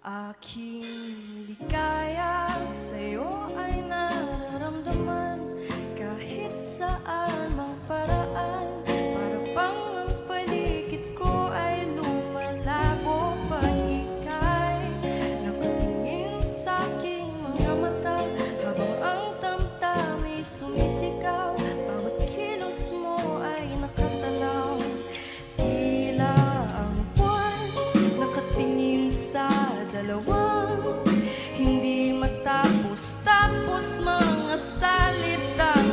Aking ligaya sa'yo ay nararamdaman kahit saan mang paraan. Para bang ang paligid ko ay lumalabo pag ika'y nakatingin sa'king mga mata. Habang ang damdamay sumisigaw, bawat kilos mo ay nakatanaw. Tila ang buwan nakatingin sa dalawang hindi matapos-tapos mga salitang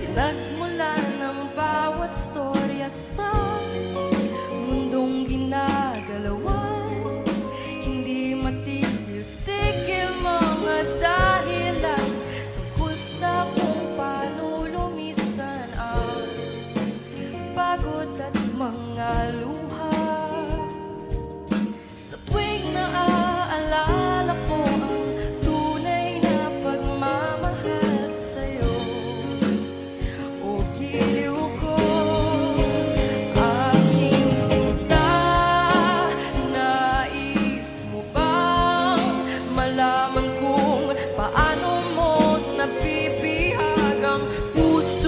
pinagmulan ng bawat storya sa mundong ginagalawan. Hindi matigil-tigil mga dahilan tungkol sa kung paano lumisan ang pagod at mga luha. Sa tuwing naaalala ko ang tunay na pagmamahal sa'yo, o giliw ko, aking sinta. Nais mo bang malaman kung paano mo nabibihag ang puso